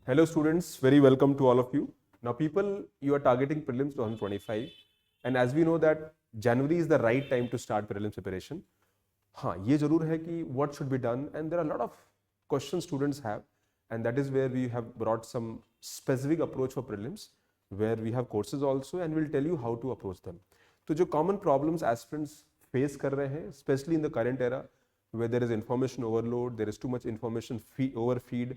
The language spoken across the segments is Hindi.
Hello students, very welcome to all of you. Now people, you are targeting prelims 2025 and as we know that January is the right time to start prelims preparation. हाँ, ये जरूर है कि what should be done and there are a lot of questions students have and that is where we have brought some specific approach for prelims where we have courses also and we'll tell you how to approach them. तो जो common problems aspirants face कर रहे हैं, especially in the current era where there is information overload, there is too much information overfeed,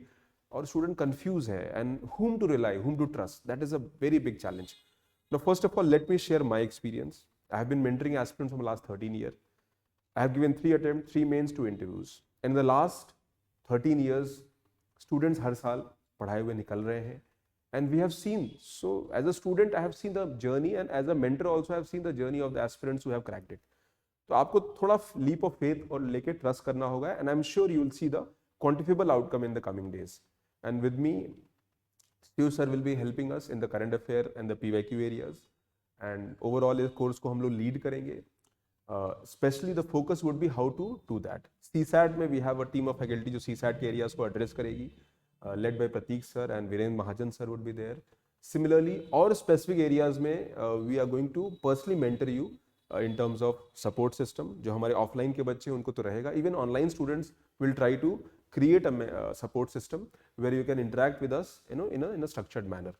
और स्टूडेंट कंफ्यूज है and whom to rely, whom to trust, that is a very big challenge. Now first of all, let me share my experience. I have been mentoring aspirants from the last 13 years. I have given 3 attempts, 3 mains, 2 interviews. And in the last 13 years, students हर साल पढ़ाए हुए निकल रहे हैं. And we have seen, so as a student, I have seen the journey and as a mentor also I have seen the journey of the aspirants who have cracked it. तो आपको थोड़ा leap of faith और लेके trust करना होगा and I'm sure you will see the quantifiable outcome in the coming days. And with me, Stu sir will be helping us in the current affair and the PYQ areas. And overall इस course को हम लोग lead करेंगे. Especially the focus would be how to do that. CSAT में we have a team of faculty जो CSAT के areas को address करेगी, led by Prateek sir and Virendra Mahajan sir would be there. Similarly, और specific areas में we are going to personally mentor you in terms of support system. जो हमारे offline के बच्चे उनको तो रहेगा. Even online students will try to create a support system where you can interact with us, in a structured manner.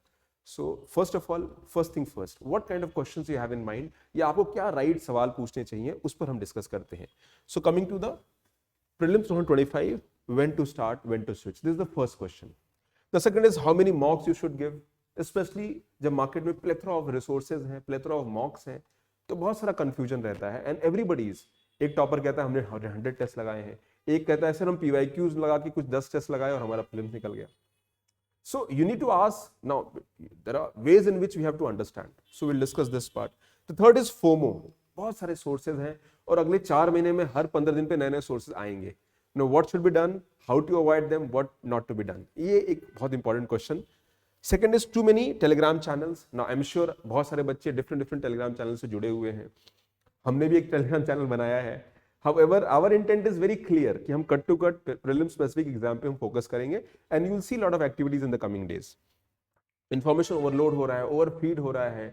So first of all, first thing first, what kind of questions you have in mind या आपको क्या right सवाल पूछने चाहिए उस पर हम discuss करते हैं. So coming to the prelims 2025, when to start, when to switch. This is the first question. The second is how many mocks you should give, especially जब market में plethora of resources हैं, plethora of mocks हैं, तो बहुत सारा confusion रहता है and everybody is, एक टॉपर कहता है हमने 100 टेस्ट लगाए हैं, एक कहता है सर हम PYQs लगा के कुछ 10 टेस्ट लगाए और हमारा प्रीलिम्स निकल गया. So you need to ask, now there are ways in which we have to understand. So we'll discuss this part. The third is FOMO. बहुत सारे sources हैं और अगले 4 महीने में हर 15 दिन पे नए नए sources आएंगे. Now what should be done, how to avoid them, what not to be done. ये एक बहुत important question. Second is too many telegram channels. Now I'm sure बहुत सारे बच्चे different telegram channels से जुड़े हुए हैं. हमने भी एक telegram channel बनाया है. However, our intent is very clear कि हम cut to cut prelim specific exam पे हम focus करेंगे and you will see lot of activities in the coming days. Information overload हो रहा है, overfeed हो रहा है,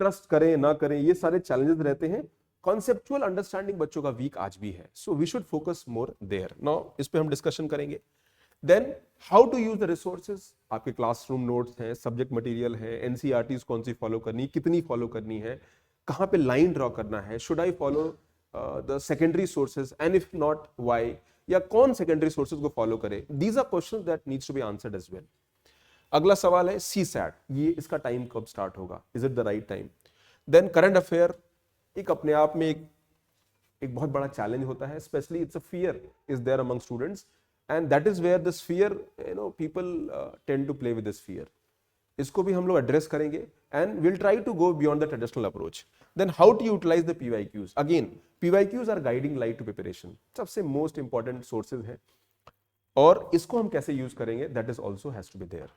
trust करें ना करें, ये सारे challenges रहते हैं. Conceptual understanding बच्चों का weak आज भी है. So we should focus more there. Now इस पे हम discussion करेंगे. Then how to use the resources. आपके classroom notes हैं, subject material है, NCERTs कौन सी follow करनी, कितनी follow करनी है, कहाँ पे line draw करना है, should I follow the secondary sources and if not why, या कौन secondary sources को follow करे. These are questions that needs to be answered as well. अगला सवाल है CSAT, ये इसका टाइम कब स्टार्ट होगा, is it the right time. Then current affair एक अपने आप में एक बहुत बड़ा चैलेंज होता है, especially it's a fear is there among students and that is where this fear, people tend to play with this fear. इसको भी हम लोग एड्रेस करेंगे and we'll try to go beyond the traditional approach. Then how to utilize the PYQs. Again, PYQs are guiding light to preparation. सबसे most important sources हैं और इसको हम कैसे यूज करेंगे, that is also has to be there.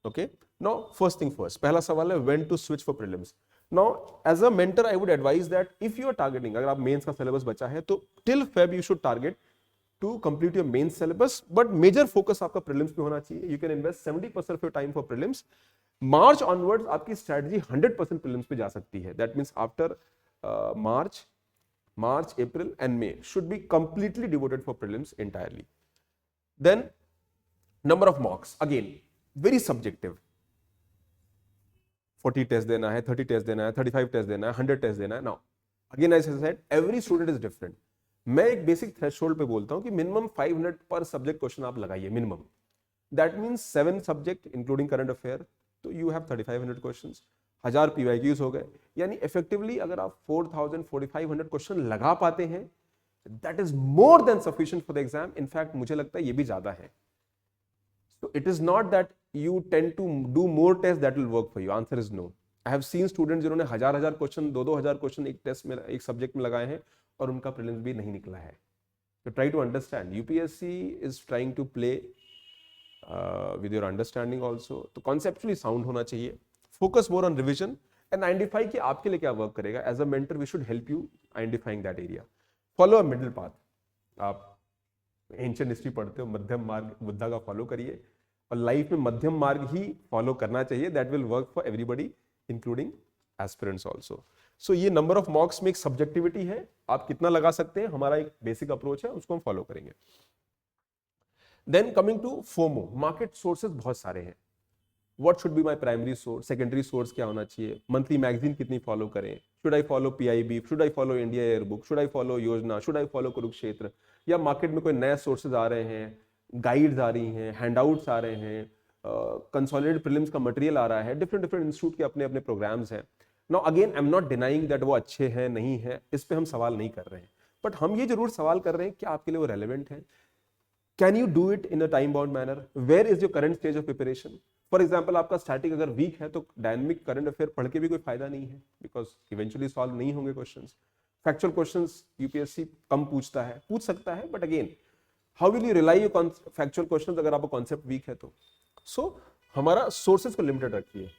Okay. Now first thing first, पहला सवाल है when to switch for prelims. Now as a mentor I would advise that if you are targeting, अगर आप मेंस का सिलेबस बचा है तो till Feb you should target to complete your main syllabus, but major focus आपका prelims पे होना चाहिए. You can invest 70% of your time for prelims. March onwards आपकी स्ट्रेटजी 100% प्रीलिम्स पे जा सकती है. That means after March April and May should be completely devoted for prelims entirely. Then number of mocks, again very subjective. 40 test देना है, 30 टेस्ट देना है, 35 टेस्ट देना है, 100 टेस्ट देना है. Now again I said every student is different. मैं एक बेसिक थ्रेशोल्ड पे बोलता हूं कि मिनिमम 500 पर सब्जेक्ट क्वेश्चन आप लगाइए minimum. That means 7 subject including current affair, तो यू हैव 3500 क्वेश्चंस, 1000 PYQs हो गए. यानी इफेक्टिवली अगर आप 4000 4500 क्वेश्चन लगा पाते हैं, that is more than sufficient for the exam. In fact मुझे लगता है ये भी ज्यादा है. So it is not that you tend to do more test that will work for you. Answer is no. I have seen student जिन्होंने 1000 क्वेश्चन 2000 क्वेश्चन एक टेस्ट में एक सब्जेक्ट में लगाए हैं और उनका प्रीलिम्स भी नहीं निकला है. तो try to understand, UPSC is trying to play with your understanding also. तो conceptually sound होना चाहिए. Focus more on revision and identify कि आपके लिए क्या वर्क करेगा. As a mentor we should help you identifying that area. Follow a middle path. आप एंशिएंट हिस्ट्री पढ़ते हो, मध्यम मार्ग बुद्धा का फॉलो करिए. और लाइफ में मध्यम मार्ग ही फॉलो करना चाहिए, that will work for everybody including aspirants also. So ये नंबर ऑफ मॉक्स में एक सब्जेक्टिविटी है, आप कितना लगा सकते हैं, हमारा एक बेसिक अप्रोच है, उसको हम फॉलो करेंगे। Then coming to FOMO, market sources बहुत सारे हैं। What should be my primary source, secondary source क्या होना चाहिए, मंथली मैगजीन कितनी फॉलो करें, should I follow PIB, should I follow India Year Book, should I follow Yojana, should I follow Kurukshetra, या मार्केट में कोई नए सोर्सेज आ रहे हैं, गाइड्स आ रही हैं, हैंडआउट्स आ रहे हैं, कंसोलिडेटेड प्रीलिम्स का मटेरियल आ रहा है, डिफरेंट डिफरेंट इंस्टीट्यूट के अपने अपने प्रोग्राम्स हैं। Now again I am not denying that वो अच्छे हैं नहीं है, इस पे हम सवाल नहीं कर रहे हैं, बट हम ये जरूर सवाल कर रहे हैं कि आपके लिए वो रेलेवेंट है। Can you do it in a time bound manner, where is your current stage of preparation. For example आपका स्टैटिक अगर वीक है तो डायनेमिक करंट अफेयर पढ़ के भी कोई फायदा नहीं है, बिकॉज इवेंचुअली सॉल्व नहीं होंगे क्वेश्चंस। फैक्चुअल क्वेश्चंस यूपीएससी कम पूछता है, पूछ सकता है, but again how will you rely on factual questions अगर आपका कॉन्सेप्ट वीक है तो। सो हमारा सोर्सेज को लिमिटेड रखिए,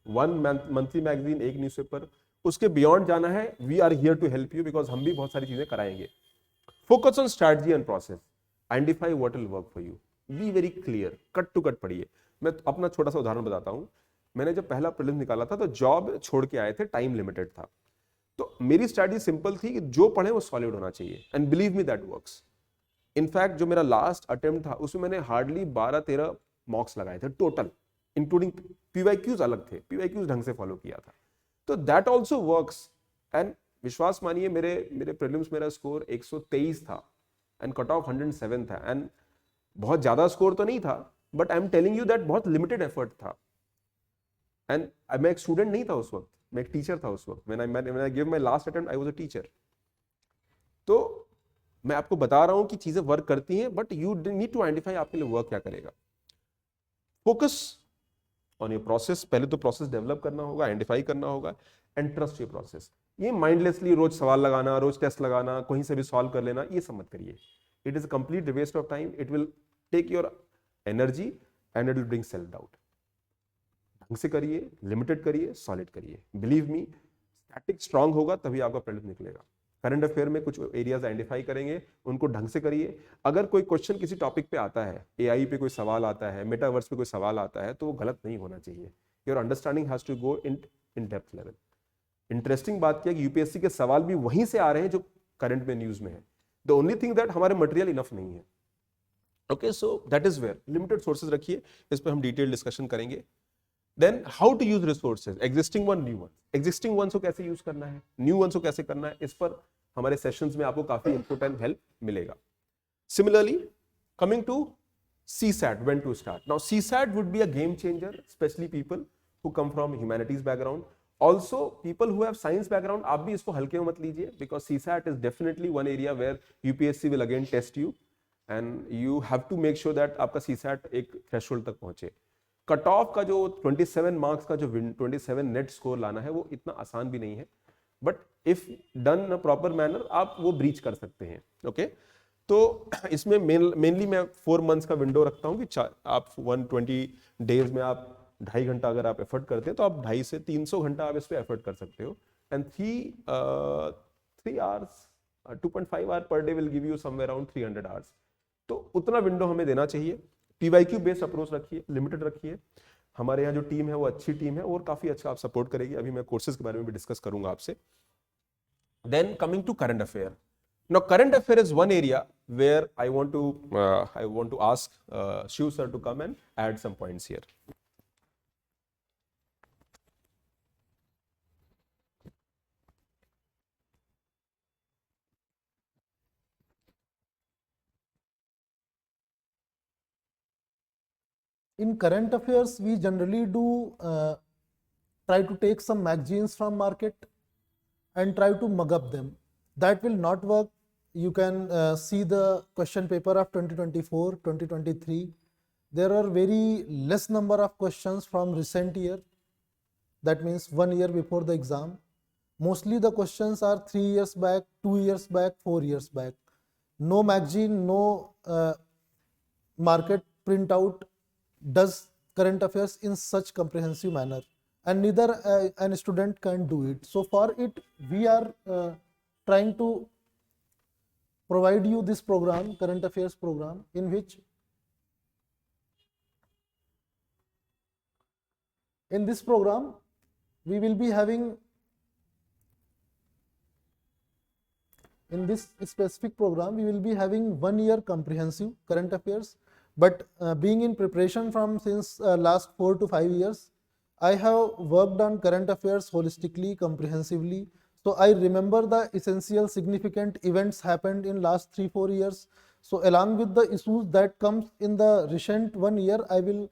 1 मंथली मैगजीन, 1 न्यूज़पेपर, उसके बियॉन्ड जाना है, we are here to help you, because हम भी बहुत सारी चीजें कराएंगे। Focus on strategy and process, identify what will work for you, be very clear, cut to cut पढ़िए। मैं अपना छोटा सा उदाहरण बताता हूं, मैंने जब पहला प्रीलिम्स निकाला था तो जॉब छोड़ के आए थे, टाइम लिमिटेड था, तो मेरी स्ट्रैटेजी सिंपल थी कि जो पढ़े वो सॉलिड होना चाहिए, and believe me that works. In fact जो मेरा लास्ट अटेम्प्ट था उसमें मैंने हार्डली 12-13 मॉक्स लगाए थे टोटल, इंक्लूडिंग पीवाईक्यूज अलग थे, पीवाईक्यूज ढंग से फॉलो किया था, तो दैट ऑल्सो वर्क्स। एंड विश्वास मानिए मेरे प्रीलिम्स मेरा स्कोर 123 था एंड कट ऑफ 107 था, एंड बहुत ज्यादा स्कोर तो नहीं था, but I am telling you that बहुत लिमिटेड एफर्ट था। एंड मैं एक स्टूडेंट नहीं था उस वक्त, मैं एक टीचर था उस वक्त, when I give my last attempt I was a teacher. तो मैं आपको बता रहा हूं कि चीजें वर्क करती हैं, but you need to identify आपके लिए वर्क क्या करेगा। फोकस ऑन योर प्रोसेस, पहले तो प्रोसेस डेवलप करना होगा, आइडेंटिफाई करना होगा, एंड ट्रस्ट योर प्रोसेस। ये माइंडलेसली रोज सवाल लगाना, रोज टेस्ट लगाना, कहीं से भी सॉल्व कर लेना, ये सब मत करिए। It is a complete waste of time, it will take your energy and it will bring self doubt. ढंग से करिए, लिमिटेड करिए, सॉलिड करिए, बिलीव मी स्टैटिक स्ट्रांग होगा तभी आपका प्रीलिम्स निकलेगा। करंट अफेयर में कुछ एरियाज आइडेंटिफाई करेंगे, उनको ढंग से करिए। अगर कोई क्वेश्चन किसी टॉपिक पे आता है, एआई पे कोई सवाल आता है, मेटावर्स पे कोई सवाल आता है, तो वो गलत नहीं होना चाहिए। Your understanding has to go in depth level. Interesting बात क्या है कि यूपीएससी के सवाल भी वहीं से आ रहे हैं जो करंट में न्यूज में है। द ओनली थिंग दैट हमारे मटेरियल इनफ नहीं है। Okay, so that is where limited sources रखिए, इस पर हम डिटेल डिस्कशन करेंगे। Then how to use resources, existing one, new one. Existing one को कैसे यूज करना है, न्यू वन को कैसे करना है, इस पर हमारे सेशंस में आपको काफी इनपुट एंड हेल्प मिलेगा। Similarly coming to CSAT, when to start. Now CSAT would be a game changer, especially people who come from humanities background. Also people who have science background, आप भी इसको हल्के में मत लीजिए, because CSAT is definitely one area where UPSC will again test you and you have to make sure that आपका CSAT एक threshold तक पहुंचे। कट ऑफ का जो 27 मार्क्स का जो 27 नेट स्कोर लाना है वो इतना आसान भी नहीं है, but if done in a proper manner आप वो ब्रीच कर सकते हैं। ओके, तो इसमें मेनली मैं 4 मंथ्स का विंडो रखता हूँ कि आप 120 डेज में आप 2.5 घंटा अगर आप एफर्ट करते हैं तो आप 250 से 300 घंटा आप इस पर एफर्ट कर सकते हो। And 3 hours 2.5 hour per day will give you somewhere around 300 hours. तो उतना विंडो हमें देना चाहिए। पीवाईक्यू बेस्ड अप्रोच रखिए, लिमिटेड रखिए। हमारे यहाँ जो टीम है वो अच्छी टीम है और काफी अच्छा आप सपोर्ट करेगी। अभी मैं कोर्सेज के बारे में भी डिस्कस करूंगा आपसे। Then coming to current affair. Now current affair is one area where I want to ask Shiv sir to come and add some points here. In current affairs, we generally do try to take some magazines from market and try to mug up them. That will not work. You can see the question paper of 2024, 2023. There are very less number of questions from recent year. That means 1 year before the exam. Mostly the questions are 3 years back, 2 years back, 4 years back. No magazine, no market printout does current affairs in such comprehensive manner, and neither an student can do it. So for it, we are trying to provide you this program, current affairs program, in which In this program, we will be having, in this specific program, we will be having 1 year comprehensive current affairs. But being in preparation from since last 4 to 5 years, I have worked on current affairs holistically, comprehensively. So I remember the essential significant events happened in last 3-4 years. So along with the issues that comes in the recent 1 year, I will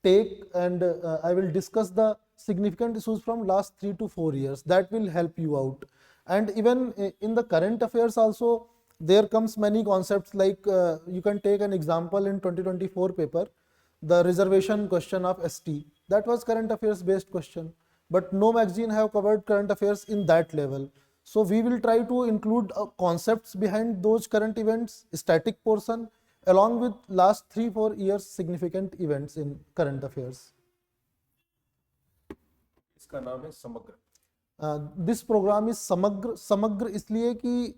take and I will discuss the significant issues from last 3 to 4 years. That will help you out. And even in the current affairs also, there comes many concepts like you can take an example in 2024 paper, the reservation question of ST. That was current affairs based question, but no magazine have covered current affairs in that level. So we will try to include concepts behind those current events, static portion, along with last 3-4 years significant events in current affairs. इसका नाम है समग्र. This program is समग्र इसलिए कि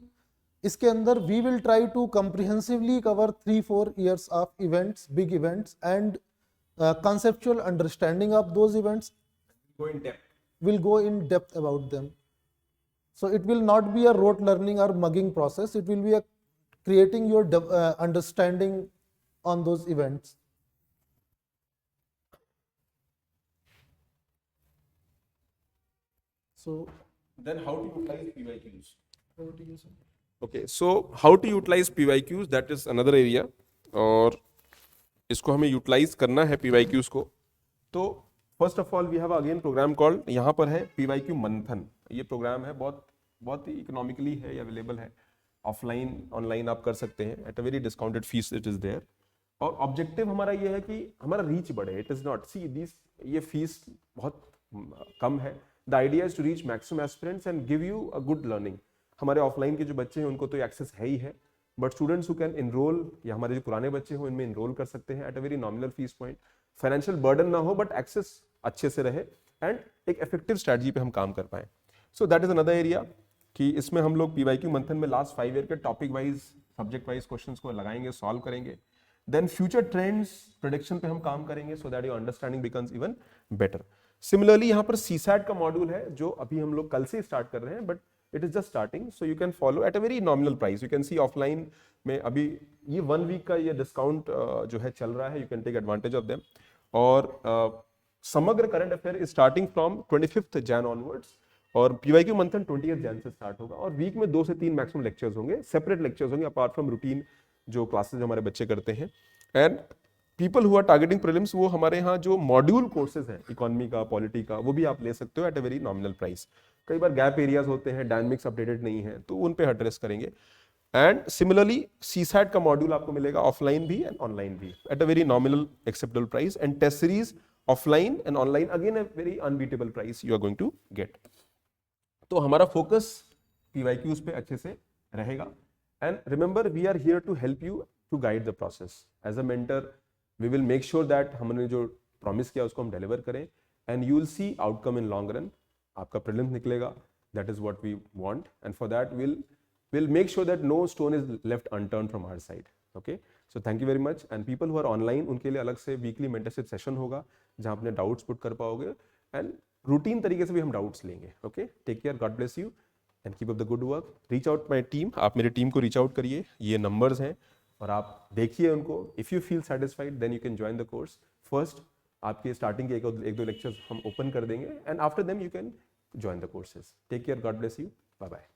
इसके अंदर we will try to comprehensively cover 3-4 years of events, big events, and conceptual understanding of those events. Go in depth. Will go in depth about them. So it will not be a rote learning or mugging process. It will be a creating your understanding on those events. So Then how to utilize PYQs? Okay, so how to utilize PYQs, that is another area. और इसको हमें यूटिलाइज करना है PYQs को. तो first of all we have again program called, यहाँ पर है PYQ मंथन. ये प्रोग्राम है, बहुत ही इकोनॉमिकली है, अवेलेबल है. ऑफलाइन ऑनलाइन आप कर सकते हैं at a very discounted fees it is there. और ऑब्जेक्टिव हमारा ये है कि हमारा रीच बढ़े. It is not see this, ये फीस बहुत कम है. The idea is to reach maximum aspirants and give you a good learning. हमारे ऑफलाइन के जो बच्चे हैं उनको तो एक्सेस है ही है, but students who can enrol, या हमारे जो पुराने बच्चे हैं इनमें इनरोल कर सकते हैं at a very nominal fees point. Financial burden ना हो बट एक्सेस अच्छे से रहे एंड एक इफेक्टिव स्ट्रेटजी पे हम काम कर पाए. सो दैट इज अनदर एरिया कि इसमें हम लोग PYQ मंथन में लास्ट 5 ईयर के topic wise, subject wise questions को लगाएंगे, सॉल्व करेंगे. देन फ्यूचर ट्रेंड्स प्रेडिक्शन पे हम काम करेंगे so that your understanding becomes even better. Similarly यहाँ पर CSAT का मॉड्यूल है जो अभी हम लोग कल से स्टार्ट कर रहे हैं, but it is just starting. So you can follow at a very nominal price. You can see offline में अभी ये 1 वीक का ये डिस्काउंट जो है चल रहा है. You can take advantage of them. और Samagra current affair is starting from 25th Jan onwards. और PYQ मंथन 20th Jan से स्टार्ट होगा. और वीक में 2 से 3 मैक्सिमम लेक्चर्स होंगे, सेपरेट लेक्चर्स होंगे अपार्ट फ्रॉम रूटीन जो क्लासेस हमारे बच्चे करते हैं. And people who are targeting prelims, वो हमारे यहाँ जो मॉड्यूल कोर्सेज हैं इकोनॉमी का, पॉलिटी का, वो भी आप ले सकते हो at a very nominal price. कई बार गैप एरियाज होते हैं, डायनेमिक्स अपडेटेड नहीं है, तो उन पे एड्रेस करेंगे. एंड सिमिलरली CSAT का मॉड्यूल आपको मिलेगा ऑफलाइन भी एंड ऑनलाइन भी at a very nominal acceptable price. And test series offline and online again a very unbeatable price you are going to get. तो हमारा फोकस PYQs पे अच्छे से रहेगा. And remember we are here to help you to guide the process. As a mentor we will make sure that हमने जो प्रॉमिस किया उसको हम डिलीवर करें. And you will see outcome in long run. आपका प्रीलिम्स निकलेगा, that is what we want. And for that we'll make sure that no stone is left unturned from our side. Okay, so thank you very much. And people who are online, उनके लिए अलग से वीकली मेंटरशिप सेशन होगा जहां अपने डाउट्स पुट कर पाओगे एंड रूटीन तरीके से भी हम डाउट्स लेंगे. Okay, take care, God bless you and keep up the good work. Reach out my team, आप मेरे टीम को रीच आउट करिए, ये नंबर्स हैं और आप देखिए उनको. If you feel satisfied then you can join the course. First आपके स्टार्टिंग के 1-2 लेक्चर्स हम ओपन कर देंगे and after them you can join the courses. Take care, God bless you, bye bye.